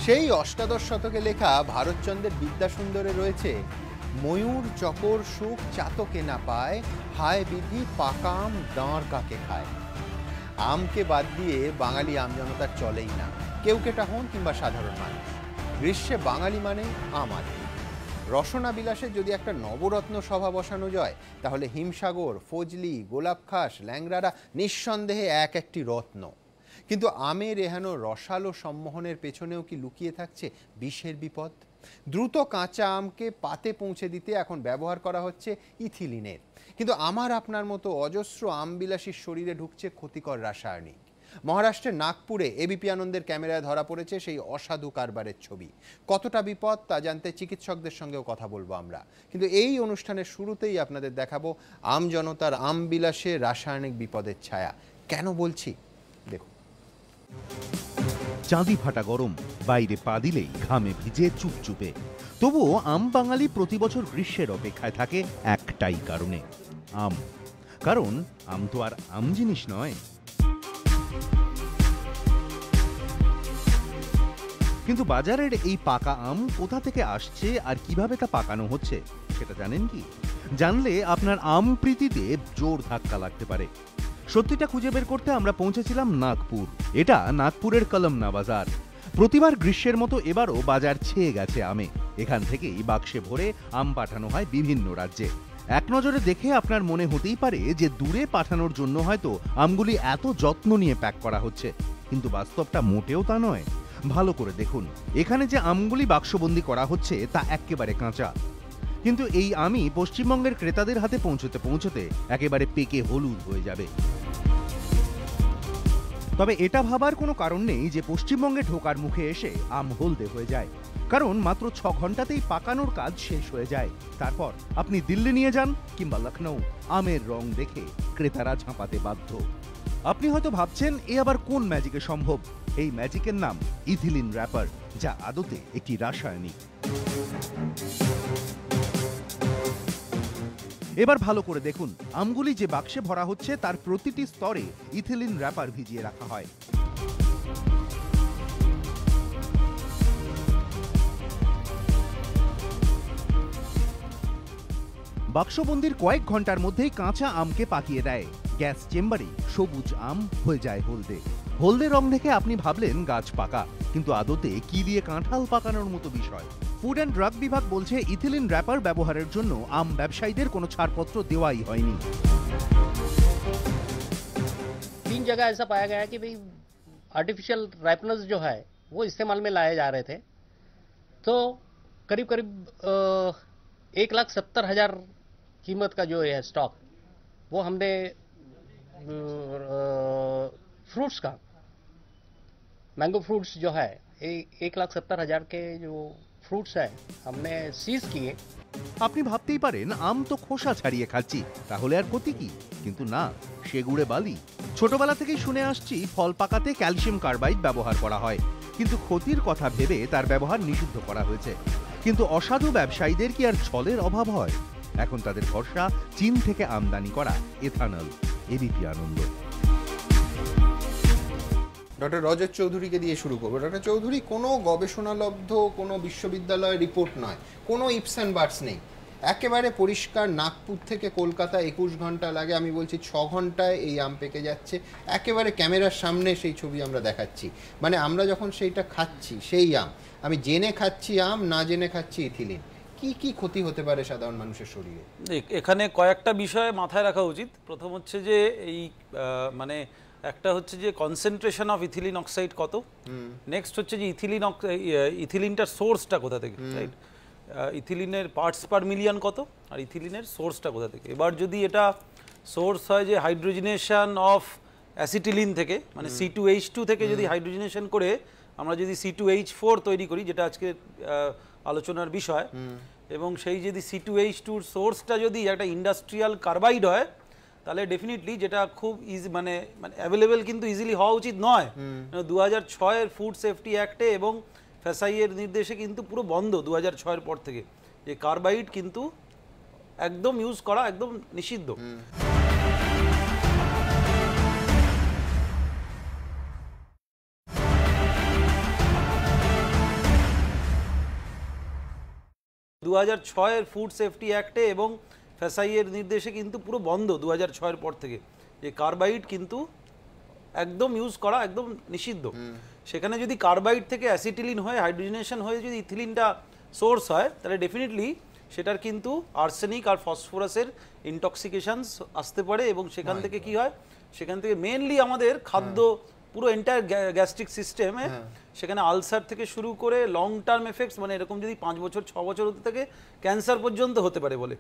সেই অষ্টাদশ শতকে লেখা ভারতচন্দ্রের বিদ্যাসুন্দরে রয়েছে, ময়ূর চকর সুখ চাতকে না পায়, হায় বিধি পাকাম দাঁড় কাকে খায়। আমকে বাদ দিয়ে বাঙালি আমজনতার চলেই না, কেউ কেটা হন কিংবা সাধারণ মানুষ। গ্রীষ্মে বাঙালি মানে আম আদমি। রসনা বিলাসে যদি একটা নবরত্ন সভা বসানো যায়, তাহলে হিমসাগর, ফজলি, গোলাপখাস, ল্যাংড়ারা নিঃসন্দেহে এক একটি রত্ন। কিন্তু আমের এহেনো রসালো সম্মোহনের পেছনেও কি লুকিয়ে থাকছে বিষের বিপদ? দ্রুত কাঁচা আমকে পাতে পৌঁছে দিতে এখন ব্যবহার করা হচ্ছে ইথিলিনের। কিন্তু আমার আপনার মতো অজস্র আমবিলাসীর শরীরে ঢুকছে ক্ষতিকর রাসায়নিক। মহারাষ্ট্রের নাগপুরে এবিপি আনন্দের ক্যামেরায় ধরা পড়েছে সেই অসাধু কারবারের ছবি। কতটা বিপদ তা জানতে চিকিৎসকদের সঙ্গেও কথা বলবো আমরা। কিন্তু এই অনুষ্ঠানের শুরুতেই আপনাদের দেখাবো আমজনতার আমবিলাসে রাসায়নিক বিপদের ছায়া। কেন বলছি দেখুন। চাঁদি ফাটা গরম, বাইরে পা দিলেই ঘামে ভিজে চুপচুপে। তবুও আম বাঙালি প্রতি বছর গ্রীষ্মের অপেক্ষায় থাকে একটাই কারণে, আম। কারণ আম তো আর আম জিনিস নয়। কিন্তু বাজারের এই পাকা আম কোথা থেকে আসছে আর কিভাবে তা পাকানো হচ্ছে সেটা জানেন কি? জানলে আপনার আম প্রীতিতে জোর ধাক্কা লাগতে পারে। সত্যিটা খুঁজে বের করতে আমরা পৌঁছেছিলাম নাগপুর। এটা নাগপুরের কলমনা বাজার। প্রতিবার গ্রীষ্মের মতো এবারও বাজার ছেয়ে গেছে আমে। এখান থেকেই বাক্সে ভরে আম পাঠানো হয় বিভিন্ন রাজ্যে। এক নজরে দেখে আপনার মনে হতেই পারে যে দূরে পাঠানোর জন্য হয়তো আমগুলি এত যত্ন নিয়ে প্যাক করা হচ্ছে, কিন্তু বাস্তবটা মোটেও তা নয়। ভালো করে দেখুন, এখানে যে আমগুলি বাক্সবন্দি করা হচ্ছে তা একেবারে কাঁচা। কিন্তু এই আমই পশ্চিমবঙ্গের ক্রেতাদের হাতে পৌঁছতে পৌঁছতে একেবারে পেকে হলুদ হয়ে যাবে। তবে এটা ভাবার কোনো কারণ নেই যে পশ্চিমবঙ্গে ঢোকার মুখে এসে আম হলদে হয়ে যায়, কারণ মাত্র 6 ঘন্টাতেই পাকানোর কাজ শেষ হয়ে যায়। তারপর আপনি দিল্লি নিয়ে যান কিংবা লখনৌ, আমের রং দেখে ক্রেতারা ঝাঁপাতে বাধ্য। আপনি হয়তো ভাবছেন এ আবার কোন ম্যাজিকে সম্ভব? এই ম্যাজিকের নাম ইথিলিন র্যাপার, যা আদতে একটি রাসায়নিক। এবার ভালো করে দেখুন, আমগুলি যে বাক্সে ভরা হচ্ছে তার প্রতিটি স্তরে ইথিলিন র্যাপার ভিজিয়ে রাখা হয়। বাক্সবন্দির কয়েক ঘন্টার মধ্যেই কাঁচা আমকে পাকিয়ে দেয়। গ্যাস চেম্বারে সবুজ আম হয়ে যায় হলদে। হলদে রং দেখে আপনি ভাবলেন গাছ পাকা, কিন্তু আদতে কি দিয়ে কাঁঠাল পাকানোর মতো বিষয়। ফুড অ্যান্ড ড্রাগ বিভাগ বলছে ইথিলিন র্যাপার ব্যবহারের জন্য আম ব্যবসায়ীদের কোনো ছাড়পত্র দেওয়াই হয়নি। 3 जगह ऐसा पाया गया है कि भाई आर्टिफिशियल राइपनर्स जो है वो इस्तेमाल में लाए जा रहे थे, तो करीब करीब 1,70,000 कीमत का जो है स्टॉक वो हमने फ्रूट्स का, मैंगो फ्रूट्स जो है 1,70,000 के जो फ्रूट्स है हमने सीज किए। আপনি ভাবতেই পারেন আম তো খোসা ছাড়িয়ে খাচ্ছি, তাহলে আর ক্ষতি কি? কিন্তু না, সেগুড়ে বালি। ছোটবেলা থেকেই শুনে আসছি ফল পাকাতে ক্যালসিয়াম কার্বাইড ব্যবহার করা হয়, কিন্তু ক্ষতির কথা ভেবে তার ব্যবহার নিষিদ্ধ করা হয়েছে। কিন্তু অসাধু ব্যবসায়ীদের কি আর ছলের অভাব হয়? এখন তাদের ভরসা চীন থেকে আমদানি করা এথানল। এবিপি আনন্দ। ডক্টর রজত চৌধুরীকে দিয়ে শুরু করবো। ডক্টর চৌধুরী, কোনো গবেষণালব্ধ কোনো বিশ্ববিদ্যালয়ের রিপোর্ট নয়, কোনো ইপস অ্যান্ড বাটস নেই, একেবারে পরিষ্কার। নাগপুর থেকে কলকাতা 21 ঘন্টা লাগে, আমি বলছি 6 ঘন্টায় এই আম পেকে যাচ্ছে। একেবারে ক্যামেরার সামনে সেই ছবি আমরা দেখাচ্ছি। মানে আমরা যখন সেইটা খাচ্ছি, সেই আম, আমি জেনে খাচ্ছি আম, না জেনে খাচ্ছি ইথিলিন। কি কি ক্ষতি হতে পারে সাধারণ মানুষের শরীরে? এখানে কয়েকটা বিষয় মাথায় রাখা উচিত। প্রথম হচ্ছে যে এই মানে একটা হচ্ছে যে কনসেন্ট্রেশন অফ ইথিলিন অক্সাইড কত, নেক্সট হচ্ছে যে ইথিলিনটার সোর্সটা কোথা থেকে, রাইট? ইথিলিনের পার্টস পার মিলিয়ন কত, আর ইথিলিনের সোর্সটা কোথা থেকে। এবার যদি এটা সোর্স হয় যে হাইড্রোজেনেশন অফ অ্যাসিটিলিন থেকে, মানে C2H2 থেকে যদি হাইড্রোজেনেশন করে আমরা যদি C2H4 তৈরি করি, যেটা আজকে আলোচনার বিষয়, এবং সেই যদি C2H2 সোর্সটা যদি একটা ইন্ডাস্ট্রিয়াল কার্বাইড হয়, তাহলে ডেফিনেটলি যেটা খুব ইজি মানে অ্যাভেলেবেল কিন্তু ইজিলি হওয়া উচিত নয়। 2006-এর ফুড সেফটি অ্যাক্টে এবং ফ্যাসাইয়ের নির্দেশে কিন্তু পুরো বন্ধ 2006-এর পর থেকে, যে কার্বাইড কিন্তু একদম ইউজ করা একদম নিষিদ্ধ। 2006-এর ফুড সেফটি অ্যাক্টে এবং ফ্যাসাইয়ের নির্দেশে কিন্তু পুরো বন্ধ 2006-এর পর থেকে, যে কার্বাইড কিন্তু একদম ইউজ করা একদম নিষিদ্ধ। সেখানে যদি কার্বাইড থেকে অ্যাসিটিলিন হয়ে হাইড্রোজেনেশন হয়ে যদি ইথিলিনটা সোর্স হয়, তাহলে ডেফিনেটলি সেটার কিন্তু আর্সেনিক আর ফসফরাসের ইনটক্সিকেশনস আসতে পারে, এবং সেখান থেকে কি হয়, সেখান থেকে মেনলি আমাদের খাদ্য পুরো এন্টায়ার গ্যাস্ট্রিক সিস্টেমে সেখানে আলসার থেকে শুরু করে লং টার্ম এফেক্টস, মানে এরকম যদি 5 বছর 6 বছর হতে থাকে ক্যান্সার পর্যন্ত হতে পারে বলে।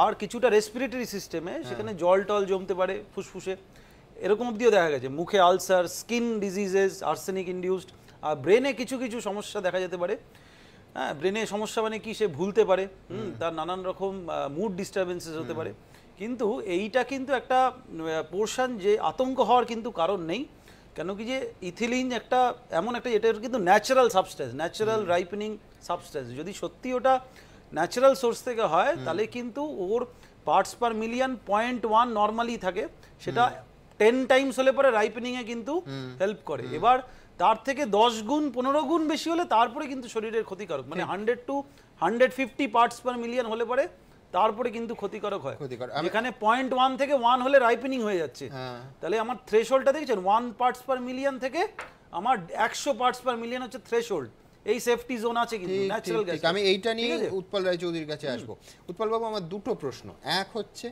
আর কিছুটা রেসপিরেটরি সিস্টেমে সেখানে জল টল জমতে পারে ফুসফুসে, এরকম অবধিও দেখা গেছে। মুখে ulcer, skin diseases arsenic induced, আর ব্রেনে কিছু কিছু সমস্যা দেখা যেতে পারে। হ্যাঁ, ব্রেনে সমস্যা মানে কি, সে ভুলতে পারে, তার নানান রকম মুড ডিস্টারবেন্সেস হতে পারে। কিন্তু এইটা কিন্তু একটা পোর্শন যে আতঙ্ক হওয়ার কিন্তু কারণ নেই। কেন কি, যে ইথিলিন একটা এমন একটা, এটা কিন্তু natural substance, natural ripening substance. যদি সত্যি ওটা ন্যাচারাল সোর্স থেকে হয়, তাহলে কিন্তু ওর পার্টস পার মিলিয়ন 0.1 নর্মালি থাকে, সেটা 10 টাইমস হলে পরে রাইপেনিংয়ে কিন্তু হেল্প করে। এবার তার থেকে 10 গুণ 15 গুণ বেশি হলে তারপরে কিন্তু শরীরের ক্ষতিকারক, মানে 100 to 150 পার্টস পার মিলিয়ন হলে পরে তারপরে কিন্তু ক্ষতিকারক হয়। এখানে 0.1 থেকে 1 হলে রাইপেনিং হয়ে যাচ্ছে, তাহলে আমার থ্রেশহোল্ডটা দেখছেন 1 পার্টস পার মিলিয়ন থেকে আমার 100 পার্টস পার মিলিয়ন হচ্ছে থ্রেশহোল্ড। এই সেফটি জোন আছে কিন্তু ন্যাচারাল গ্যাস। আমি এইটা নিয়ে উৎপল রায়চৌধুরীর কাছে আসবো। উৎপল বাবু, আমার দুটো প্রশ্ন। এক হচ্ছে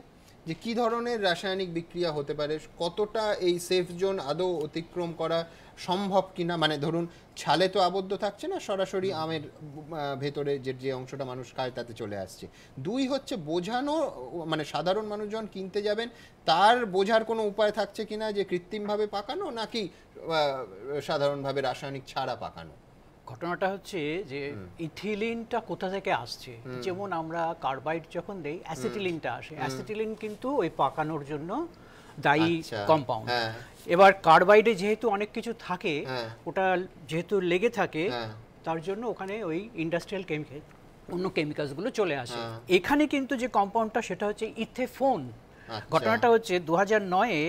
যে কি ধরনের রাসায়নিক বিক্রিয়া হতে পারে, কতটা এই সেফ জোন আদৌ অতিক্রম করা সম্ভব কিনা, মানে ধরুন ছালে তো আবদ্ধ থাকছে না, সরাসরি আমের ভেতরে যে অংশটা মানুষ খায় তাতে চলে আসছে। দুই হচ্ছে বোঝানো, মানে সাধারণ মানুষজন কিনতে যাবেন তার বোঝার কোনো উপায় থাকছে কিনা যে কৃত্রিমভাবে পাকানো নাকি সাধারণভাবে রাসায়নিক ছাড়া পাকানো। ঘটনাটা হচ্ছে যে ইথিলিনটা কোথা থেকে আসছে, যেমন আমরা কার্বাইড যখন দেই অ্যাসিটিলিনটা আসে, অ্যাসিটিলিন কিন্তু ওই পাকানোর জন্য দায়ী কম্পাউন্ড। এবার কার্বাইডে যেহেতু অনেক কিছু থাকে, ওটা যেহেতু লেগে থাকে, তার জন্য ওখানে ওই ইন্ডাস্ট্রিয়াল কেমিক্যাল অন্য কেমিক্যালসগুলো চলে আসে। এখানে কিন্তু যে কম্পাউন্ডটা সেটা হচ্ছে ইথেফোন। ঘটনাটা হচ্ছে 2009-এ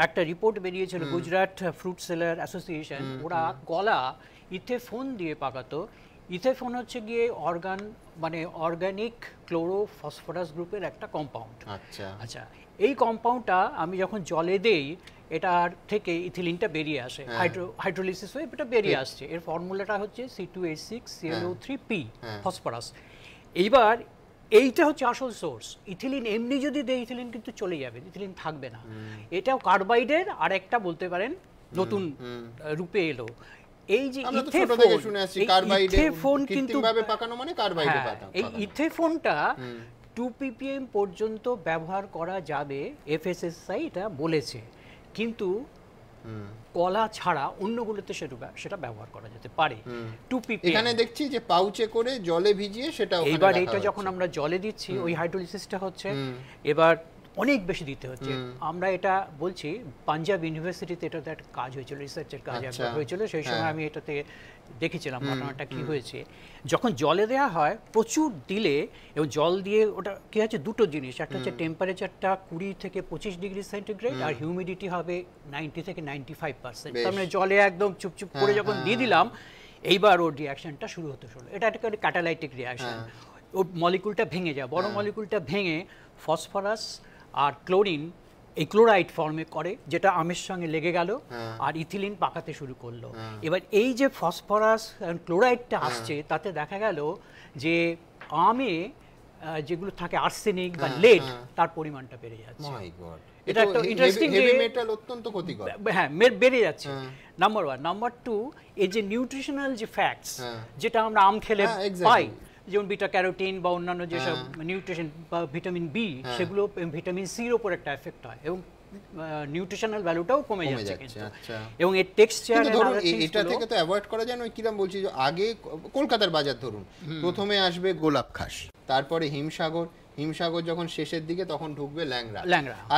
একটা রিপোর্ট বেরিয়েছিল গুজরাট ফ্রুট সেলার অ্যাসোসিয়েশন, ওরা কলা ইথেফোন দিয়ে পাকাতো। ইথেফোন হচ্ছে গিয়ে অর্গানিক ক্লোরোফসফরাস গ্রুপের একটা কম্পাউন্ড। আচ্ছা, এই কম্পাউন্ডটা আমি যখন জলে দেই, এটার থেকে ইথিলিনটা বেরিয়ে আসে, হাইড্রোলিসিস হয়ে এটা বেরিয়ে আসছে। এর ফর্মুলাটা হচ্ছে C2H6ClO3P ফসফরাস। এইবার এইটা হচ্ছে আসল সোর্স। ইথিলিন এমনি যদি দেয়, ইথিলিন কিন্তু চলে যাবে, ইথিলিন থাকবে না। এটাও কার্বাইডের আরেকটা বলতে পারেন নতুন রূপে এলো। এই যে ইথেফোন কিন্তু এই ইথেফোনটা 2 ppm পর্যন্ত ব্যবহার করা যাবে, FSSAI এটা বলেছে, কিন্তু কলা ছাড়া অন্যগুলোতে সেটা ব্যবহার করা যেতে পারে। 2 ppm এখানে দেখছি যে পাউচে করে জলে ভিজিয়ে সেটা ওখানে এবার এটা যখন আমরা জলে দিচ্ছি, ওই হাইড্রোলিসিসটা হচ্ছে, এবার অনেক বেশি দিতে হচ্ছে। আমরা এটা বলছি, পাঞ্জাব ইউনিভার্সিটিতে এটাতে একটা কাজ হয়েছিল, রিসার্চের কাজ একবার হয়েছিল, সেই সময় আমি এটাতে দেখেছিলাম ঘটনাটা কি হয়েছে। যখন জলে দেওয়া হয় প্রচুর দিলে, এবং জল দিয়ে ওটা কি আছে, দুটো জিনিস, একটা হচ্ছে টেম্পারেচারটা 20 থেকে 25 ডিগ্রি সেন্টিগ্রেড, আর হিউমিডিটি হবে 90 থেকে 95%। তার মানে জলে একদম চুপচুপ করে যখন দিয়ে দিলাম, এইবার ওর রিয়াকশনটা শুরু হতে শুরু, এটা একটা ক্যাটালাইটিক রিয়াকশন। ওর মলিকুলটা ভেঙে যায়, বড় মলিকুলটা ভেঙে ফসফরাস আর ক্লোরিন এই ক্লোরাইড ফর্মে করে, যেটা আমের সঙ্গে লেগে গেল আর ইথিলিন পাকাতে শুরু করলো। এবার এই যে ফসফরাস ক্লোরাইডটা আসছে, তাতে দেখা গেল যে আমে যেগুলো থাকে আর্সেনিক বা লেড, তার পরিমাণটা বেড়ে যাচ্ছে। এটা একটা ইন্টারেস্টিং, হেভি মেটাল অত্যন্ত ক্ষতিকর, হ্যাঁ, বেড়ে যাচ্ছে। নাম্বার 1। নাম্বার 2, এই যে নিউট্রিশনাল যে ফ্যাক্টস যেটা আমরা আম খেলে পাই, যেমন বিটা ক্যারোটিন বা অন্যান্য যেসব নিউট্রিশন বা ভিটামিন বি, সেগুলো ভিটামিন সির উপর একটা এফেক্ট হয়, এবং নিউট্রিশনাল ভ্যালুটাও কমে যাচ্ছে কিন্তু। এবং এর টেক্সচার, ধরুন এটা থেকে তো অ্যাভয়েড করা যায় না। কিরম বলছি, যে আগে কলকাতার বাজার ধরুন, প্রথমে আসবে গোলাপ খাস, তারপরে হিমসাগর যখন শেষের দিকে তখন ঢুকবে ল্যাংড়া।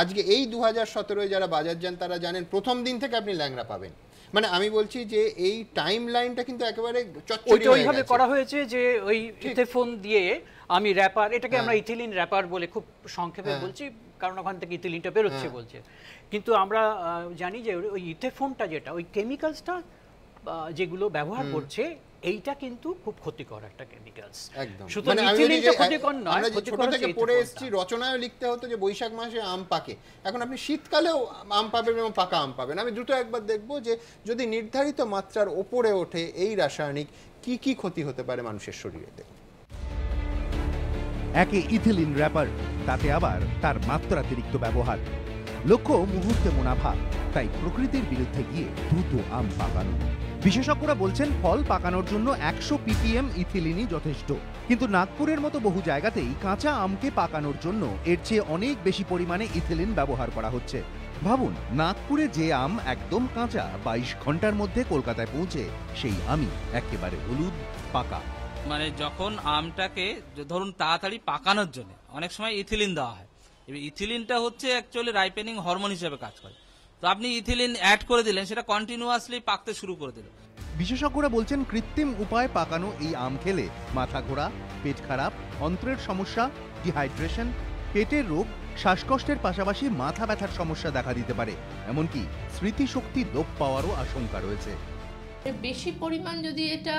আজকে এই 2017-এ যারা বাজার যান তারা জানেন প্রথম দিন থেকে আপনি ল্যাংড়া পাবেন। মানে আমি বলছি যে এই টাইম লাইনটা কিন্তু একেবারে ওইভাবে করা হয়েছে, যে ওই ইথেফোন দিয়ে আমি র্যাপার, এটাকে আমরা ইথিলিন র্যাপার বলে খুব সংক্ষেপে বলছি, কারণ ওখান থেকে ইথিলিনটা বেরোচ্ছে বলছে। কিন্তু আমরা জানি যে ওই ইথেফোনটা যেটা, ওই কেমিক্যালসটা যেগুলো ব্যবহার করছে, এইটা কিন্তু খুব ক্ষতিকর একটা কেমিক্যালস। একদম। সুতরাং ইথিলিনটা ক্ষতিকর নয়, আমরা যে ছোট থেকে পড়ে এসেছি এসেছি, রচনায় লিখতে হতো যে বৈশাখ মাসে আম পাকে। এখন আপনি শীতকালেও আম পাবেন এবং পাকা আম পাবেন। আমি দ্রুত একবার দেখব যে যদি নির্ধারিত মাত্রার ওপরে ওঠে এই রাসায়নিক, কি কি ক্ষতি হতে পারে মানুষের শরীরে। একে ইথিলিন র্যাপার, তাতে আবার তার মাত্রাতিরিক্ত ব্যবহার। লক্ষ্য মুহূর্তে মুনাফা, তাই প্রকৃতির বিরুদ্ধে গিয়ে দ্রুত আম পাকানো। বিশেষজ্ঞরা বলছেন ফল পাকানোর জন্য 100 ppm ইথিলিনই যথেষ্ট, কিন্তু নাগপুরের মতো বহু জায়গাতেই কাঁচা আমকে পাকানোর জন্য এর চেয়ে অনেক বেশি পরিমাণে ইথিলিন ব্যবহার করা হচ্ছে। ভাবুন, নাগপুরে যে আম একদম কাঁচা 22 ঘন্টার মধ্যে কলকাতায় পৌঁছে সেই আমই একেবারে হলুদ পাকা। মানে যখন আমটাকে ধরুন তাড়াতাড়ি পাকানোর জন্য অনেক সময় ইথিলিন দেওয়া হয়। এবার ইথিলিনটা হচ্ছে অ্যাকচুয়ালি রাইপেনিং হরমোন হিসেবে কাজ করে। তো আপনি ইথিলিন অ্যাড করে দিলেন, সেটা কন্টিনিউয়াসলি পাকতে শুরু করে দিল। বিশেষজ্ঞরা বলছেন কৃত্রিম উপায়ে পাকানো এই আম খেলে মাথা ঘোরা, পেট খারাপ, অন্ত্রের সমস্যা, ডিহাইড্রেশন, পেটের রোগ, শ্বাসকষ্টের পাশাপাশি মাথা ব্যথার সমস্যা দেখা দিতে পারে। এমনকি স্মৃতিশক্তি লোপ পাওয়ারও আশঙ্কা রয়েছে। বেশি পরিমাণ যদি এটা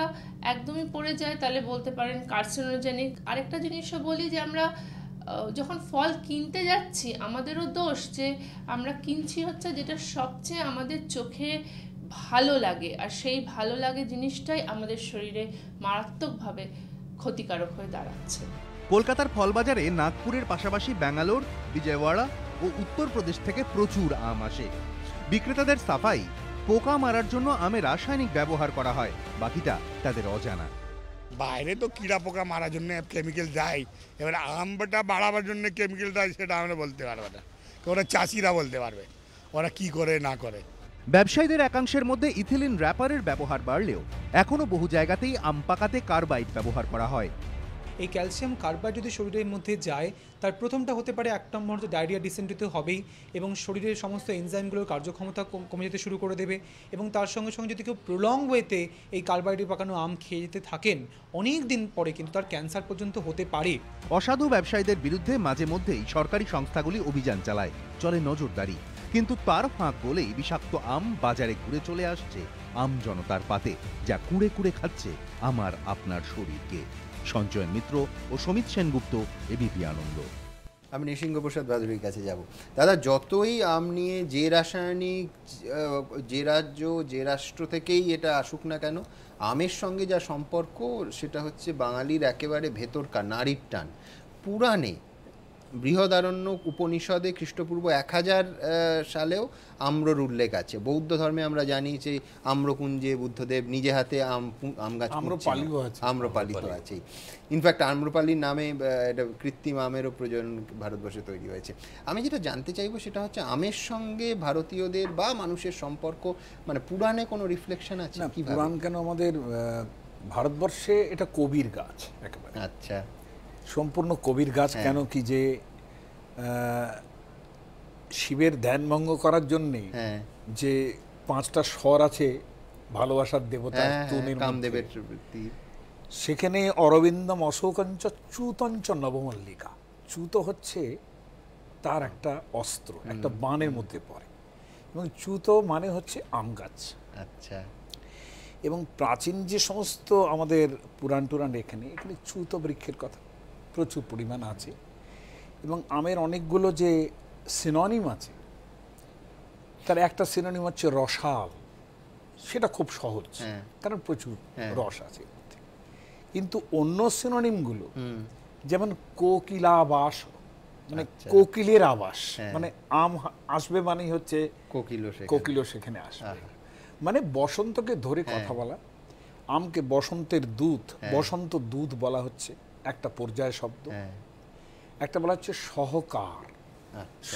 একদমই পড়ে যায় তাহলে বলতে পারেন কার্সিনোজেনিক। আরেকটা জিনিসও বলি যে আমরা যখন ফল কিনতে যাচ্ছি আমাদেরও দোষ যে আমরা কিনছি হচ্ছে যেটা সবচেয়ে আমাদের চোখে ভালো লাগে, আর সেই ভালো লাগে জিনিসটাই আমাদের শরীরে মারাত্মকভাবে ক্ষতিকারক হয়ে দাঁড়াচ্ছে। কলকাতার ফল বাজারে নাগপুরের পাশাপাশি ব্যাঙ্গালোর, বিজয়ওয়াড়া ও উত্তরপ্রদেশ থেকে প্রচুর আম আসে। বিক্রেতাদের সাফাই, পোকা মারার জন্য আমে রাসায়নিক ব্যবহার করা হয়, বাকিটা তাদের অজানা। বাইরে তো কিড়া পোকা মারার জন্য কেমিক্যাল দেয়, এবার আমটা বাড়াবার জন্য কেমিক্যাল দেয় সেটা আমরা বলতে পারবো না, ওরা চাষিরা বলতে পারবে ওরা কি করে না করে। ব্যবসায়ীদের একাংশের মধ্যে ইথিলিন র্যাপারের ব্যবহার বাড়লেও এখনো বহু জায়গাতেই আম পাকাতে কার্বাইড ব্যবহার করা হয়। এই ক্যালসিয়াম কার্বাইড যদি শরীরের মধ্যে যায়, তার প্রথমটা হতে পারে 1 নম্বর হচ্ছে ডায়রিয়া, ডিসেন্ট্রি তো হবেই, এবং শরীরের সমস্ত এনজাইমগুলোর কার্যক্ষমতা কমে যেতে শুরু করে দেবে। এবং তার সঙ্গে সঙ্গে যদি কেউ প্রলং ওয়েতে এই কার্বাইডে পাকানো আম খেয়ে যেতে থাকেন, অনেক দিন পরে কিন্তু তার ক্যান্সার পর্যন্ত হতে পারে। অসাধু ব্যবসায়ীদের বিরুদ্ধে মাঝে মধ্যেই সরকারি সংস্থাগুলি অভিযান চালায়, চলে নজরদারি, কিন্তু তার ফাঁক বলেই বিষাক্ত আম বাজারে ঘুরে চলে আসছে আম জনতার পাতে, যা কুড়ে কুড়ে খাচ্ছে আমার আপনার শরীরকে। সঞ্জয় মিত্র ও সমিত সেনগুপ্ত, এবিপি আনন্দ। আমি নৃসিংহ প্রসাদ ভাদুরীর কাছে যাব। দাদা, যতই আম নিয়ে যে রাসায়নিক, যে রাজ্য, যে রাষ্ট্র থেকেই এটা আসুক না কেন, আমের সঙ্গে যা সম্পর্ক সেটা হচ্ছে বাঙালির একেবারে ভেতরকার নারীর টান। পুরাণে বৃহদারণ্যক উপনিষদে খ্রিস্টপূর্ব 1000 সালেও আম্রর উল্লেখ আছে। বৌদ্ধ ধর্মে আমরা জানি যে আম্রকুঞ্জে বুদ্ধদেব নিজে হাতে আম গাছ আম্রপালিত আছে। ইনফ্যাক্ট আম্রপালির নামে এটা কৃত্রিম আমেরও প্রজনন ভারতবর্ষে তৈরি হয়েছে। আমি যেটা জানতে চাইবো সেটা হচ্ছে আমের সঙ্গে ভারতীয়দের বা মানুষের সম্পর্ক, মানে পুরাণে কোনো রিফ্লেকশন আছে কি? পুরাণ কেন, আমাদের ভারতবর্ষে এটা কবির গাছ একেবারে। আচ্ছা, সম্পূর্ণ কবির গাছ। কেন কি যে শিবের ধ্যান ভঙ্গ করার জন্যে যে 5টা স্বর আছে ভালোবাসার দেবতা কামদেবের, সেখানে অরবিন্দম অশোকঞ্চ চ্যুতঞ্চ নবমল্লিকা। চ্যুত হচ্ছে তার একটা অস্ত্র, একটা বাণের মধ্যে পড়ে, এবং চ্যুত মানে হচ্ছে আম গাছ। আচ্ছা। এবং প্রাচীন যে সমস্ত আমাদের পুরাণ টুরাণ এখানে চ্যুত বৃক্ষের কথা প্রচুর পরিমাণ আছে, এবং আমের অনেকগুলো যে সিনোনিম আছে, তার একটা সিনোনিম হচ্ছে রসাল। সেটা খুব সহজ, কারণ প্রচুর রস আছে। কিন্তু অন্য সিনোনিমগুলো যেমন কোকিলাবাস, মানে কোকিলের আবাস, মানে আম আসবে মানেই হচ্ছে কোকিলও সেখানে আসবে, মানে বসন্তকে ধরে কথা বলা। আমকে বসন্তের দূত, বসন্ত দূত বলা হচ্ছে একটা পর্যায় শব্দ। একটা বলা হচ্ছে সহকার।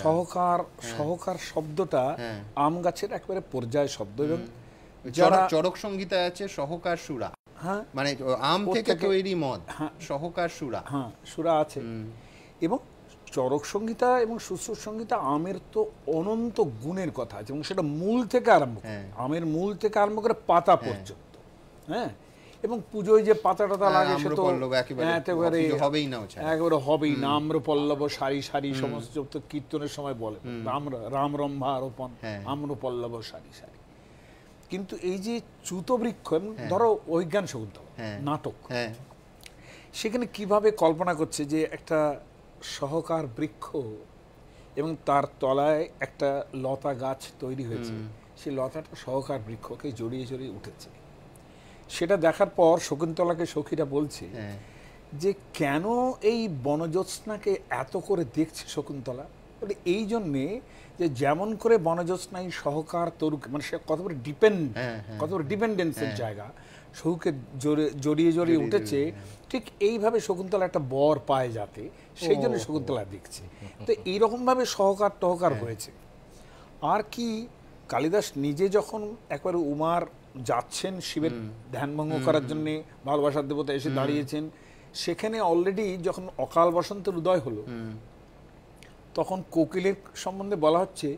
সহকার, সহকার শব্দটা আম গাছের একেবারে পর্যায় শব্দ। এবং যারা চরক সংহিতায় আছে সহকার সুরা, মানে আম থেকে তৈরি মদ, সহকার সুরা, সুরা আছে। এবং চরক সংহিতা এবং শুশ্রূষ সংহিতা আমের তো অনন্ত গুণের কথা আছে, এবং সেটা মূল থেকে আরম্ভ করে, আমের মূল থেকে আরম্ভ করে পাতা পর্যন্ত। হ্যাঁ, এবং পুজোয় যে পাতা টাতা লাগে সে তো একেবারে হবেই না। আম্রপল্লব সারি সারি সমস্ত কীর্তনের সময় বলে রাম রম্ভা আরোপণ, আম্রপল্লব সারি সারি। কিন্তু এই যে চ্যুতবৃক্ষ, ধরো অভিজ্ঞান শকুন্তলা নাটক, সেখানে কিভাবে কল্পনা করছে যে একটা সহকার বৃক্ষ এবং তার তলায় একটা লতা গাছ তৈরি হয়েছে, সেই লতাটা সহকার বৃক্ষকে জড়িয়ে জড়িয়ে উঠেছে। সেটা দেখার পর শকুন্তলাকে সখীরা বলছে যে কেন এই বনজ্যোৎস্নাকে এত করে দেখছে শকুন্তলা, বলে এই জন্যে যে যেমন করে বনজ্যোৎস্নায় সহকার তরুকে, মানে সে কত বড় ডিপেন্ডেন্সের জায়গা, সহুকে জড়িয়ে জড়িয়ে উঠেছে, ঠিক এইভাবে শকুন্তলা একটা বর পায় যাতে, সেই জন্য শকুন্তলা দেখছে। তো এইরকমভাবে সহকার টহকার হয়েছে। আর কি কালিদাস নিজে যখন একবার উমার যাচ্ছেন শিবের ধ্যানভঙ্গ করার জন্য, ভালোবাসার দেবতা এসে দাঁড়িয়েছেন, সেখানে অলরেডি যখন অকাল বসন্তের উদয় হলো, তখন কোকিলের সম্বন্ধে বলা হচ্ছে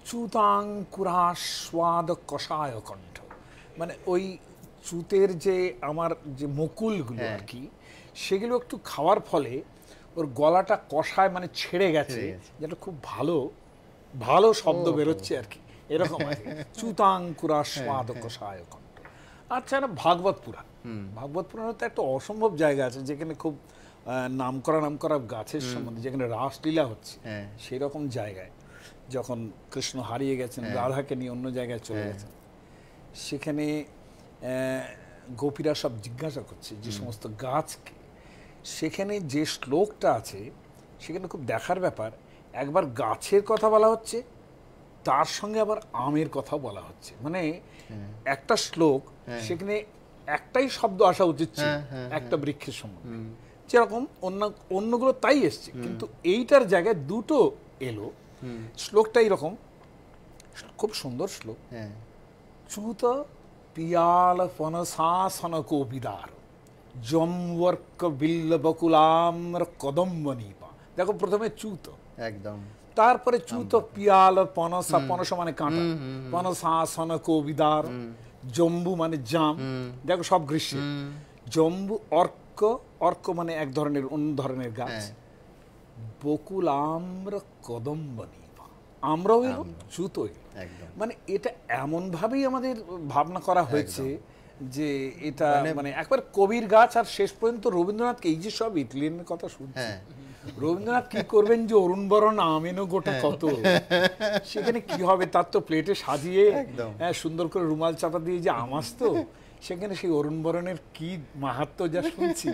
চ্যুতাঙ্কুরাস্বাদ কষায় কণ্ঠ, মানে ওই চ্যুতের যে আমার যে মুকুলগুলো আর কি, সেগুলো একটু খাওয়ার ফলে ওর গলাটা কষায়, মানে ছেড়ে গেছে, যেটা খুব ভালো ভালো শব্দ বেরোচ্ছে আর কি, এরকম চ্যুতাঙ্কুরাস্বাদ কষায় কণ্ঠ। আচ্ছা, না ভাগবত পুরাণ, ভাগবত পুরাণে তো একটা অসম্ভব জায়গা আছে যেখানে খুব নামকরা গাছের সম্বন্ধে, যেখানে রাসলীলা হচ্ছে, সেই রকম জায়গায় যখন কৃষ্ণ হারিয়ে গেছেন, রাধাকে নিয়ে অন্য জায়গায় চলে গেছেন, সেখানে গোপীরা সব জিজ্ঞাসা করছে যে সমস্ত গাছকে, সেখানে যে শ্লোকটা আছে সেখানে খুব দেখার ব্যাপার, একবার গাছের কথা বলা হচ্ছে, তার সঙ্গে আবার আমের কথা বলা হচ্ছে, মানে একটা শ্লোক সেখানে একটাই শব্দ আসা উচিত ছিল একটা বৃক্ষের সম্বন্ধে, যেরকম অন্যগুলো তাই এসছে, কিন্তু এইটার জায়গায় দুটো এলো। শ্লোকটা এইরকম, খুব সুন্দর শ্লোক, চ্যুত পিয়াল পনসাসন কবিদার জমবর্ক বিল্ল বকুলাম্র কদম্ব নিপা। দেখো প্রথমে চ্যুত, একদম, তারপরে চ্যুত পিয়াল পনসা, পনস মানে কাঁটা, পনসাসন কবিদার, জম্বু মানে জাম, দেখো সব গ্রীষ্মে, জম্বু অর্ক, অর্ক মানে এক ধরনের অন্য ধরনের গাছ, বকুল আম্র কদম্ব নিপা, আমরাও এলো চ্যুত, মানে এটা এমন ভাবেই আমাদের ভাবনা করা হয়েছে যে এটা মানে একবার কবির গাছ। আর শেষ পর্যন্ত রবীন্দ্রনাথকে, এই যে সব ইতালিয়ানের কথা শুনছি, রবীন্দ্রনাথ কি করবেন যে অরুণ বরণ আমেনো গোটা কত, সেখানে কি হবে, তার তো প্লেটে সাজিয়ে সুন্দর করে রুমাল চাপা দিয়ে যে আম আসতো, সেখানে সেই অরুণ বরণের কি মাহাত্ম্য যা শুনছি,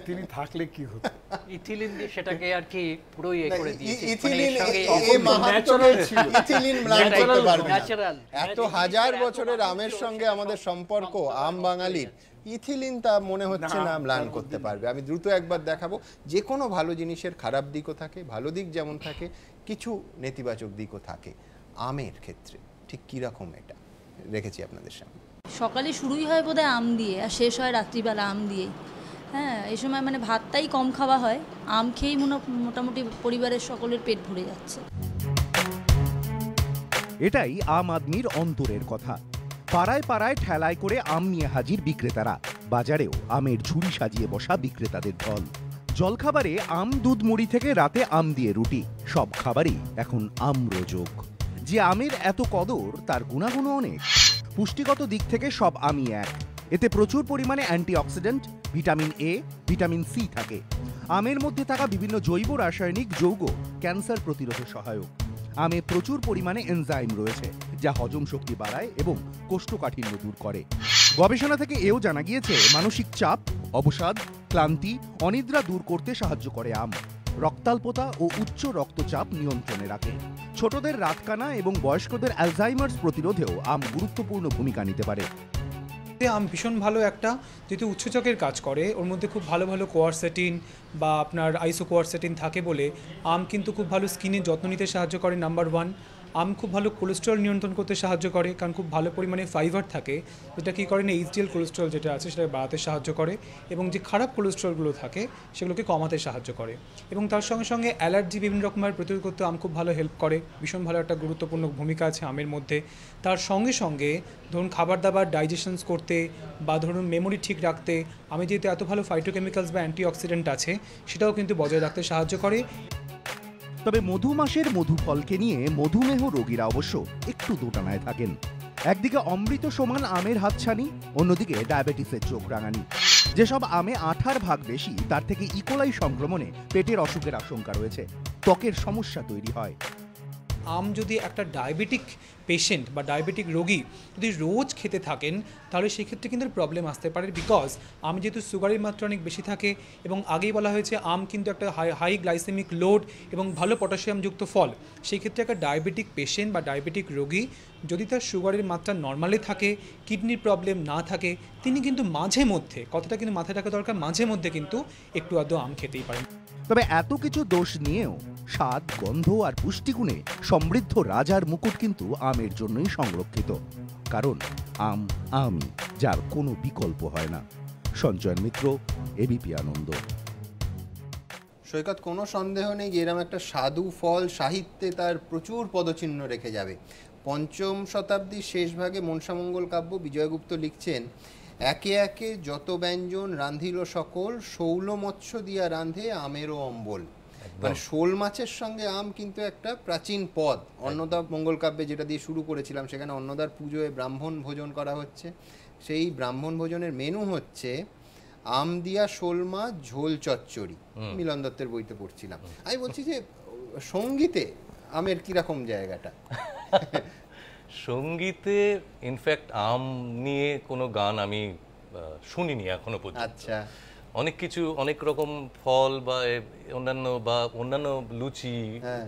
তিনি থাকলে কি হতো। ইথিলিন দিয়ে সেটাকে আর কি পুরো ইয়ে করে দিয়েছে, এত হাজার বছরের আমের সঙ্গে আমাদের সম্পর্ক, আম বাঙালির, ইথিলিন তা মনে হচ্ছে না ম্লান করতে পারবে। আমি দ্রুত একবার দেখাবো, যে কোনো ভালো জিনিসের খারাপ দিকও থাকে, ভালো দিক যেমন থাকে, কিছু নেতিবাচক দিকও থাকে। আমের ক্ষেত্রে ঠিক কিরকম এটা রেখেছি আপনাদের সামনে। সকালে শুরুই হয় বোধহয় আম দিয়ে, আর শেষ হয় রাত্রিবেলা আম দিয়ে। হ্যাঁ, এই সময় মানে ভাতটাই কম খাওয়া হয়, আম খেয়েই মোটামুটি পরিবারের সকলের পেট ভরে যাচ্ছে। এটাই আম আদমির অন্তরের কথা। পাড়ায় পাড়ায় ঠেলায় করে আম নিয়ে হাজির বিক্রেতারা, বাজারেও আমের ঝুড়ি সাজিয়ে বসা বিক্রেতাদের ঢল। জলখাবারে আম দুধ মুড়ি থেকে রাতে আম দিয়ে রুটি, সব খাবারই এখন আম্রযোগ। যে আমের এত কদর, তার গুণাগুণও অনেক। পুষ্টিগত দিক থেকে সব আমই এক। এতে প্রচুর পরিমাণে antioxidant, vitamin A, vitamin C থাকে। আমের মধ্যে থাকা বিভিন্ন জৈব রাসায়নিক যৌগ ক্যান্সার প্রতিরোধে সহায়ক। আমে প্রচুর পরিমাণে এনজাইম রয়েছে, যা হজম শক্তি বাড়ায় এবং কোষ্ঠকাঠিন্য দূর করে। গবেষণা থেকে এও জানা গিয়েছে, মানসিক চাপ, অবসাদ, ক্লান্তি, অনিদ্রা দূর করতে সাহায্য করে আম। রক্তাল্পতা ও উচ্চ রক্তচাপ নিয়ন্ত্রণে রাখে। ছোটদের রাতকানা এবং বয়স্কদের অ্যালজাইমার্স প্রতিরোধেও আম গুরুত্বপূর্ণ ভূমিকা নিতে পারে। আম ভীষণ ভালো একটা, যেহেতু উৎসেচকের কাজ করে, ওর মধ্যে খুব ভালো ভালো কোয়ারসেটিন বা আপনার আইসোকোয়ারসেটিন থাকে বলে আম কিন্তু খুব ভালো স্কিনের যত্ন নিতে সাহায্য করে। নাম্বার 1, আম খুব ভালো কোলেস্ট্রল নিয়ন্ত্রণ করতে সাহায্য করে, কারণ খুব ভালো পরিমাণে ফাইবার থাকে, যেটা কী করে না এইচডিএল কোলেস্ট্রল যেটা আছে সেটা বাড়াতে সাহায্য করে, এবং যে খারাপ কোলেস্ট্রলগুলো থাকে সেগুলোকে কমাতে সাহায্য করে। এবং তার সঙ্গে সঙ্গে অ্যালার্জি বিভিন্ন রকমের প্রতিরোধ করতে আম খুব ভালো হেল্প করে। ভীষণ ভালো একটা গুরুত্বপূর্ণ ভূমিকা আছে আমের মধ্যে। তার সঙ্গে সঙ্গে ধরুন খাবার দাবার ডাইজেশনস করতে বা ধরুন মেমোরি ঠিক রাখতে আমি যেহেতু এত ভালো ফাইটোকেমিক্যালস বা অ্যান্টিঅক্সিডেন্ট আছে, সেটাও কিন্তু বজায় রাখতে সাহায্য করে। তবে মধু মাসের মধু ফলকে নিয়ে মধুমেহ রোগীরা অবশ্য একটু দোটানায় থাকেন। একদিকে অমৃত সমান আমের হাতছানি, অন্যদিকে ডায়াবেটিসের চোখ রাঙানি। যেসব আমে আঠার ভাগ বেশি তার থেকে ইকোলাই সংক্রমণে পেটের অসুখের আশঙ্কা রয়েছে, ত্বকের সমস্যা তৈরি হয়। আম যদি একটা ডায়াবেটিক পেশেন্ট বা ডায়াবেটিক রোগী যদি রোজ খেতে থাকেন তাহলে সেক্ষেত্রে কিন্তু প্রবলেম আসতে পারে, বিকজ আম যেহেতু সুগারের মাত্রা অনেক বেশি থাকে এবং আগেই বলা হয়েছে আম কিন্তু একটা হাই গ্লাইসেমিক লোড এবং ভালো পটাশিয়ামযুক্ত ফল। সেই ক্ষেত্রে একটা ডায়াবেটিক পেশেন্ট বা ডায়াবেটিক রোগী যদি তার সুগারের মাত্রা নর্মালে থাকে, কিডনির প্রবলেম না থাকে, তিনি কিন্তু মাঝে মধ্যে, কথাটা কিন্তু মাথায় রাখা দরকার, মাঝে মধ্যে কিন্তু একটু আধটু আম খেতেই পারেন। তবে এত কিছু দোষ নিয়েও স্বাদ, গন্ধ আর পুষ্টিগুণে সমৃদ্ধ রাজার মুকুট কিন্তু আমের জন্যই সংরক্ষিত। কারণ আম আমই, যার কোনো বিকল্প হয় না। সঞ্জয় মিত্র, এবিপি আনন্দ। সৈকত, কোনো সন্দেহ নেই যে এরকম একটা সাধু ফল সাহিত্যে তার প্রচুর পদচিহ্ন রেখে যাবে। পঞ্চম শতাব্দীর শেষ ভাগে মনসামঙ্গল কাব্য বিজয়গুপ্ত লিখছেন, একে একে যত ব্যঞ্জন রাঁধিল সকল, শৌল মৎস্য দিয়া রাঁধে আমেরও অম্বল। মানে শোল মাছের সঙ্গে আম কিন্তু একটা প্রাচীন পদ। অন্নদা মঙ্গল কাব্যে যেটা দিয়ে শুরু করেছিলাম, সেখানে অন্নদার পুজোয় ব্রাহ্মণ ভোজন করা হচ্ছে। সেই ব্রাহ্মণ ভোজনের মেনু হচ্ছে আম দিয়া শোল মাছ ঝোল চচ্চড়ি। মিলন দত্তের বইতে পড়ছিলাম। আমি বলছি যে সঙ্গীতে আমের কিরকম জায়গাটা? সঙ্গীতে ইনফ্যাক্ট আম নিয়ে কোনো গান আমি শুনিনি এখনো পর্যন্ত। আচ্ছা, অনেক কিছু, অনেক রকম ফল বা অন্যান্য লুচি,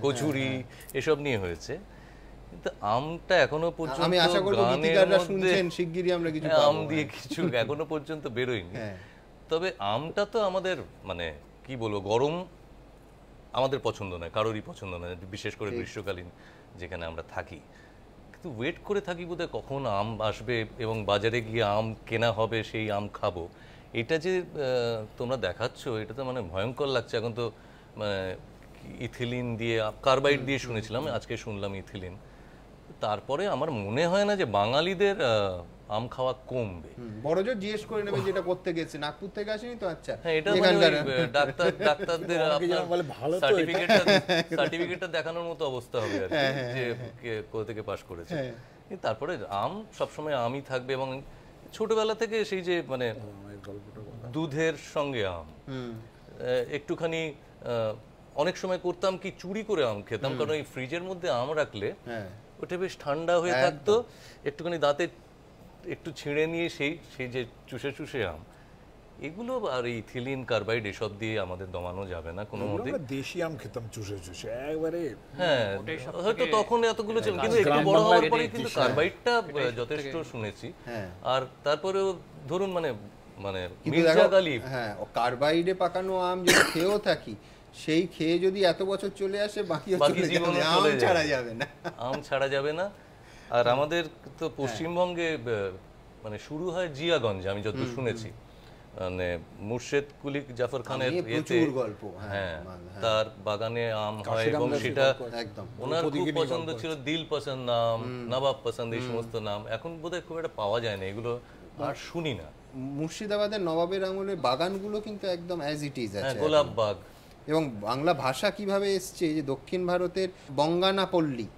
কচুরি এসব নিয়ে হয়েছে, কিন্তু আমটা এখনো পর্যন্ত আমি আশা করি গীতিকাররা শুনছেন, শিগগিরই আমরা কিছু আম দিয়ে কিছু এখনো পর্যন্ত বেরোয়নি। তবে আমটা তো আমাদের, মানে কি বলবো, গরম আমাদের পছন্দ নয়, কারোরই পছন্দ নয়, বিশেষ করে গ্রীষ্মকালীন যেখানে আমরা থাকি। কিন্তু ওয়েট করে থাকি বোধহয় কখন আম আসবে এবং বাজারে গিয়ে আম কেনা হবে, সেই আম খাবো। এটা যে তোমরা দেখাচ্ছ, এটা তো মানে ভয়ঙ্কর লাগছে। এখন তো মানে ইথিলিন দিয়ে, কার্বাইড দিয়ে শুনেছিলাম, আজকে শুনলাম ইথিলিন। তারপরে আমার মনে হয় না যে বাঙালিদের আম খাওয়া কমবে। বড়জোর জিজ্ঞেস করে নেবে যেটা করতে গেছে, নাগপুর থেকে আসেনি তো। আচ্ছা, হ্যাঁ, এটা ডাক্তারদের সার্টিফিকেটটা দেখানোর মতো অবস্থা হবে আর কি, যে কোথা থেকে পাস করেছে। তারপরে আম সবসময় আমই থাকবে। এবং ছোটবেলা থেকে সেই যে মানে দুধের সঙ্গে আম, একটুখানি অনেক সময় করতাম কি, চুরি করে আম খেতাম, কারণ এই ফ্রিজের মধ্যে আম রাখলে ওটা বেশ ঠান্ডা হয়ে থাকতো, একটুখানি দাঁতে একটু ছিঁড়ে নিয়ে সেই যে চুষে চুষে আম, এগুলো আর এই ইথিলিন, কার্বাইড এসব দিয়ে আমাদের দমানো যাবে না কোনো মতে। দেশি আম খেতাম চুষে চুষে একবারে। হ্যাঁ, হয়তো তখন এতগুলো ছিল, কিন্তু একটু বড় হওয়ার পরে কিন্তু কার্বাইডটা যথেষ্ট শুনেছি। আর তারপরেও ধরুন মানে মির্জা গালিব, হ্যাঁ, কার্বাইডে পাকানো আম যদি খেয়েও থাকি, সেই খেয়ে যদি এত বছর চলে আসে, বাকি জীবন আম ছাড়া যাবে না, আম ছাড়া যাবে না। আর আমাদের তো পশ্চিমবঙ্গে মানে শুরু হয় জিয়াগঞ্জে, আমি যত শুনেছি, মানে মুর্শেদ কুলি জাফর খানের গল্প, হ্যাঁ, তার বাগানে আম হয় এবং সেটা ওনার খুব পছন্দ ছিল। দিল পছন্দ নাম, নবাব পছন্দ, এই সমস্ত নাম এখন বোধহয় খুব একটা পাওয়া যায় না, এগুলো আর শুনি না। মুর্শিদাবাদের নবাবের আঙুলের বাগানগুলো কিন্তু একদম অ্যাজ ইট ইজ আছে, গোলাপ বাগ। এবং বাংলা ভাষা কিভাবে এসছে, যে দক্ষিণ ভারতের বঙ্গানা পল্লী,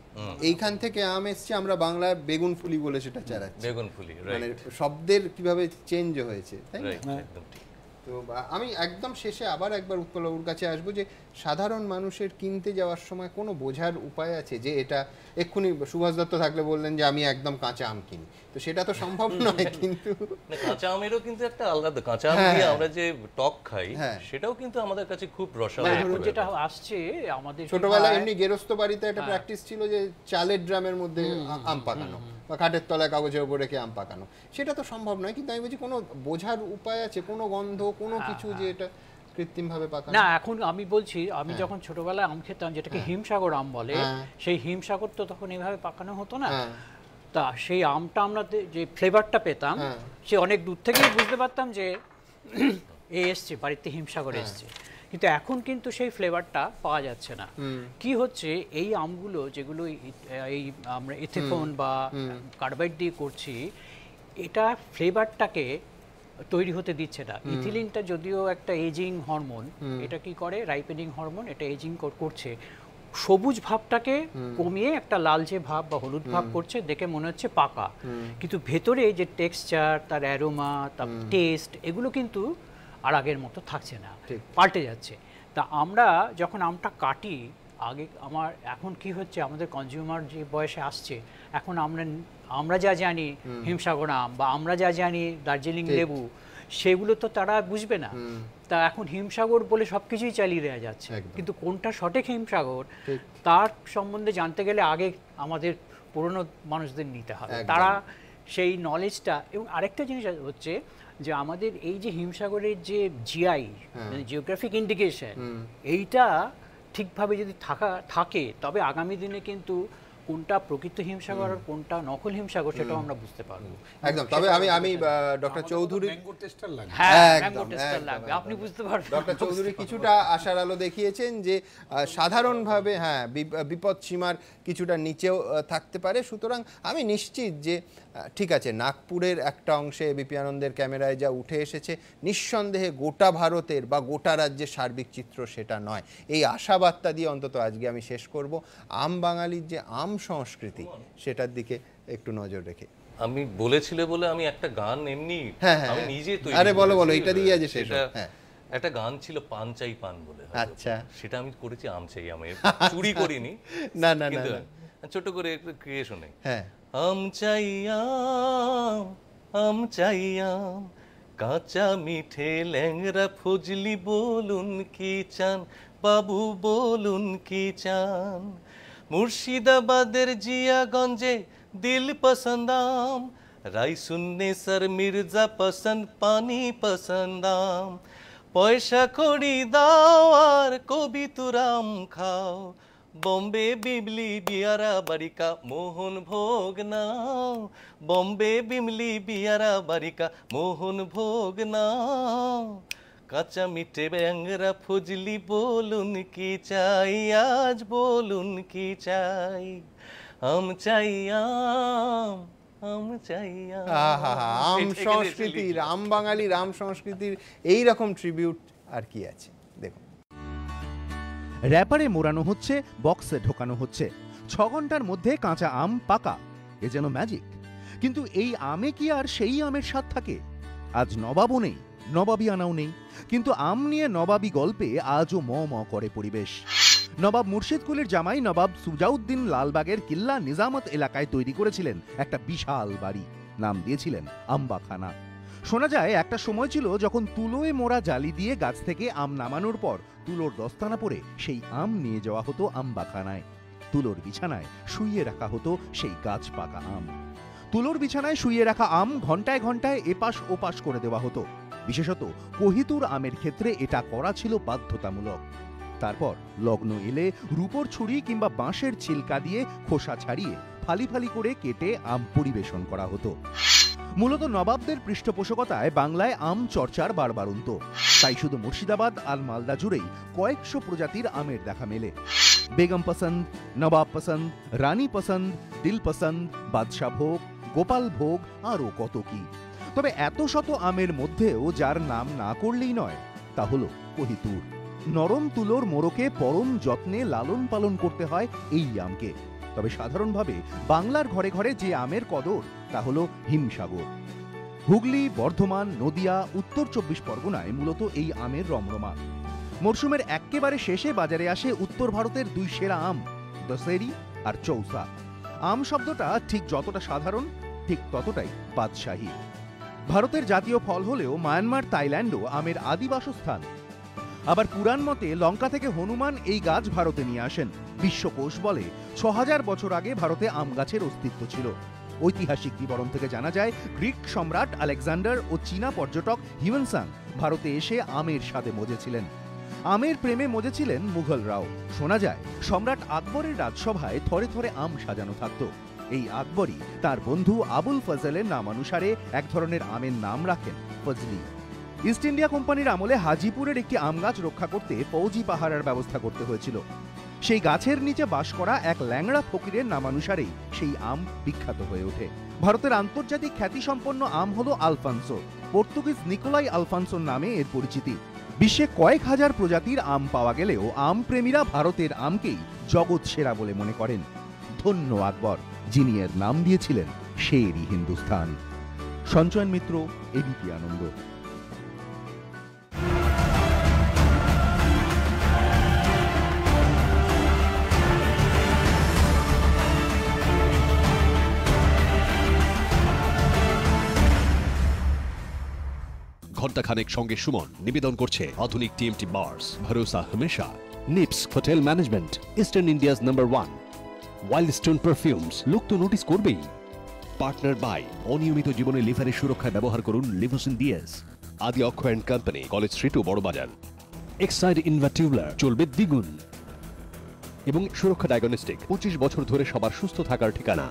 এইখান থেকে আম এসছে, আমরা বাংলায় বেগুন ফুলি বলে সেটা চালাচ্ছি। বেগুন ফুলি, মানে শব্দের কিভাবে চেঞ্জ হয়েছে, তাই না? তো আমি একদম শেষে আবার একবার উৎপলবাবুর কাছে আসবো, যে সাধারণ মানুষের কিনতে যাওয়ার সময় কোনো বোঝার উপায় আছে যে এটা, এক্ষুনি সুভাষ দত্ত থাকলে বললেন যে আমি একদম কাঁচা আম কিনি, তো সেটা তো সম্ভব নয়। কিন্তু কাঁচা আমেরও কিন্তু একটা আলাদা, কাঁচা আম দিয়ে আমরা যে টক খাই, সেটাও কিন্তু আমাদের কাছে খুব রসালো। যেটা আসছে আমাদের ছোটবেলায় এমনি গেরস্ত বাড়িতে একটা প্র্যাকটিস ছিল যে চালের ড্রামের মধ্যে আম পাকানো বা কাঠের তলায় কাগজের উপর রেখে আম পাকানো, সেটা তো সম্ভব নয়। কিন্তু আমি বলছি কোনো বোঝার উপায় আছে, কোনো গন্ধ, কোনো কিছু যে এটা কৃত্রিম ভাবে পাকানো? না, এখন আমি বলছি, আমি যখন ছোটবেলায় আম খেতাম, যেটাকে হিমসাগর আম বলে, সেই হিমসাগর তো তখন এইভাবে পাকানো হতো না। তা সেই আমটা আমরা যে ফ্লেভারটা পেতাম, সে অনেক দূর থেকেই বুঝতে পারতাম যে এ এসছে, বাড়িতে হিমসাগর এসছে। কিন্তু এখন কিন্তু সেই ফ্লেভারটা পাওয়া যাচ্ছে না। কি হচ্ছে, এই আমগুলো যেগুলো এই আমরা ইথেফোন বা কার্বাইড দিয়ে করছি, এটা ফ্লেভারটাকে তৈরি হতে দিচ্ছে না। ইথিলিনটা যদিও একটা এজিং হরমোন, এটা কি করে, রাইপেনিং হরমোন, এটা এজিং করছে। সবুজ ভাবটাকে কমিয়ে একটা লালচে ভাব বা হলুদ ভাব করছে, দেখে মনে হচ্ছে পাকা, কিন্তু ভেতরে যে টেক্সচার, তার অ্যারোমা, তার টেস্ট, এগুলো কিন্তু আর আগের মতো থাকছে না, পাল্টে যাচ্ছে। তা আমরা যখন আমটা কাটি, আগে এখন কি হচ্ছে, আমাদের কনজিউমার যে বয়সে আসছে, এখন আমরা যা জানি হিমসাগর আম বা আমরা যা জানি দার্জিলিং লেবু, সেগুলো তো তারা বুঝবে না। তা এখন হিমসাগর বলে সবকিছুই চালিয়ে দেওয়া যাচ্ছে, কিন্তু কোনটা সঠিক হিমসাগর তার সম্বন্ধে জানতে গেলে আগে আমাদের পুরনো মানুষদের নিতে হবে, তারা সেই নলেজটা। এবং আরেকটা জিনিস হচ্ছে যে আমাদের এই যে হিমসাগরের যে জিআই, মানে জিওগ্রাফিক ইন্ডিকেশন, এইটা ঠিকভাবে যদি থাকে তবে আগামী দিনে কিন্তু কোনটা প্রকৃত হিমসাগর আর কোনটা নকল হিমসাগর সেটাও আমরা বুঝতে পারবো। একদম। তবে আমি ডক্টর চৌধুরী, আপনি বুঝতে পারবেন, ডক্টর চৌধুরী কিছুটা আশার আলো দেখিয়েছেন যে সাধারণভাবে বিপদ সীমার কিছুটা নিচেও থাকতে পারে। সুতরাং আমি নিশ্চিত যে ঠিক আছে, নাগপুরের একটা অংশে এবিপি আনন্দের ক্যামেরায় যা উঠে এসেছে নিঃসন্দেহে গোটা ভারতের বা গোটা রাজ্যের সার্বিক চিত্র সেটা নয়। এই আশাবার্তা দিয়ে অন্তত আজকে আমি শেষ করব। আম বাঙালির যে আম সংস্কৃতি সেটার দিকে একটু নজর রেখে। আমি বলেছিলে বলে আমি একটা গান এমনি আমি নিজে তৈরি, আরে বলো এটা দিয়ে আজ শেষ। একটা গান ছিল পান চাই পান বলে, আচ্ছা সেটা আমি করেছি আম চাই আমে, চুরি করিনি, না ছোট করে একটু ক্রিয়েশনে। হ্যাঁ, আম চাই আম চাই আম, কাঁচা মিঠে ল্যাংরা ফজলি, বলুন কি চান বাবু বলুন কি চান, মুর্শিদাবাদের জিয়াগঞ্জে দিল পসন্দ আম, রাইসুন্নেসর মির্জা পসন্দ পানি পসন্দ আম, পয়সা কড়ি দাও আর কবিতুরাম খাও, বম্বে বিমলি বিয়ারা বারিকা মোহন ভোগ নাও, বম্বে বিমলি বিয়ারা বারিকা মোহন ভোগ নাও, কাঁচা মিঠে ব্যাংরা ফজলি বলুন কি চাই আজ বলুন কি চাই, আম চাই আম চাই আম সংস্কৃতির, আম বাঙালির আম সংস্কৃতির এইরকম ট্রিবিউট আর কি আছে দেখুন। র্যাপারে মোড়ানো হচ্ছে, বক্সে ঢোকানো হচ্ছে, 6 ঘন্টার মধ্যে কাঁচা আম পাকা, এ যেন ম্যাজিক। কিন্তু এই আমে কি আর সেই আমের স্বাদ থাকে? আজ নবাবও নেই, নবাবী আনাও নেই, কিন্তু আম নিয়ে নবাবী গল্পে আজও ম ম করে পরিবেশ। নবাব মুর্শিদ কুলির জামাই নবাব সুজাউদ্দিন লালবাগের কিল্লা নিজামত এলাকায় তৈরি করেছিলেন একটা বিশাল বাড়ি, নাম দিয়েছিলেন আম্বাখানা। শোনা যায় একটা সময় ছিল যখন তুলোয় মোড়া জালি দিয়ে গাছ থেকে আম নামানোর পর তুলোর দস্তানা পরে সেই আম নিয়ে যাওয়া হতো আম্বাখানায়। তুলোর বিছানায় শুইয়ে রাখা হতো সেই গাছ পাকা আম। তুলোর বিছানায় শুইয়ে রাখা আম ঘন্টায় ঘন্টায় এপাশ ওপাশ করে দেওয়া হতো। বিশেষত কোহিতুর আমের ক্ষেত্রে এটা করা ছিল বাধ্যতামূলক। তারপর লগ্ন এলে রূপোর ছুরি কিংবা বাঁশের ছিলকা দিয়ে খোসা ছাড়িয়ে ফালি ফালি করে কেটে আম পরিবেশন করা হতো। মূলত নবাবদের পৃষ্ঠপোষকতায় বাংলায় আম চর্চার বারবারন্ত। তাই শুধু মুর্শিদাবাদ আর মালদা জুড়েই কয়েকশো প্রজাতির আমের দেখা মেলে। বেগম পসন্দ, নবাব পসন্দ, রানী পসন্দ, দিল পসন্দ, বাদশাহ ভোগ, গোপাল ভোগ, আরও কত কি। তবে এত শত আমের মধ্যেও যার নাম না করলেই নয় তা হলো কোহিতুর। নরম তুলোর মোড়কে পরম যত্নে লালন পালন করতে হয় এই আমকে। তবে সাধারণভাবে বাংলার ঘরে ঘরে যে আমের কদর তা হলো হিমসাগর। হুগলি, বর্ধমান, নদিয়া, উত্তর 24 পরগনায় মূলত এই আমের রমরমা। মরশুমের একেবারে শেষে বাজারে আসে উত্তর ভারতের 2 সেরা আম, দশেরি আর চৌসা। আম শব্দটা ঠিক যতটা সাধারণ ঠিক ততটাই বাদশাহী। ভারতের জাতীয় ফল হলেও মায়ানমার, থাইল্যান্ডও আমের আদি বাসস্থান। আবার পুরাণ মতে লঙ্কা থেকে হনুমান এই গাছ ভারতে নিয়ে আসেন। বিশ্বকোষ বলে 6000 বছর আগে ভারতে আম গাছের অস্তিত্ব ছিল। ঐতিহাসিক বিবরণ থেকে জানা যায় গ্রিক সম্রাট আলেকজান্ডার ও চীনা পর্যটক হিউয়েনসাং ভারতে এসে আমের স্বাদে মজেছিলেন। আমের প্রেমে মজেছিলেন মুঘলরাও। শোনা যায় সম্রাট আকবরের রাজসভায় থরে থরে আম সাজানো থাকত। এই আকবরই তার বন্ধু আবুল ফজলের নামানুসারে এক ধরনের আমের নাম রাখেন ফজলি। ইস্ট ইন্ডিয়া কোম্পানির আমলে হাজিপুরের একটি আম গাছ রক্ষা করতে ফৌজি পাহারার ব্যবস্থা করতে হয়েছিল। সেই গাছের নিচে বাস করা এক ল্যাংড়া ফকিরের নামানুসারেই সেই আম বিখ্যাত হয়ে ওঠে। ভারতের আন্তর্জাতিক খ্যাতিসম্পন্ন আম হলো আলফানসো। পর্তুগিজ নিকোলাই আলফানসোর নামে এর পরিচিতি। বিশ্বে কয়েক হাজার প্রজাতির আম পাওয়া গেলেও আম প্রেমীরা ভারতের আমকেই জগৎ সেরা বলে মনে করেন। ধন্য আকবর, যিনি এর নাম দিয়েছিলেন শের-ই হিন্দুস্তান। সঞ্চয়ন মিত্র, এবিপি আনন্দ। ঘণ্টাখানেক সঙ্গে সুমন নিবেদন করছে আধুনিক টিএমটি বার্স, ভরসা হমেশা। NIPS hotel management, eastern India's number 1। Wildstone perfumes, লোক তো নোটিস করবেই। পার্টনার বাই, অনিয়মিত জীবনে লিভারের সুরক্ষায় ব্যবহার করুন লিভোসিন ডিএস। আদি অক্ষ অ্যান্ড কোম্পানি, কলেজ স্ট্রিট ও বড়বাজার। এক্সাইড ইনভার্টিউলার, চলবে দ্বিগুণ। এবং সুরক্ষা ডায়াগনস্টিক, 25 বছর ধরে সবার সুস্থ থাকার ঠিকানা।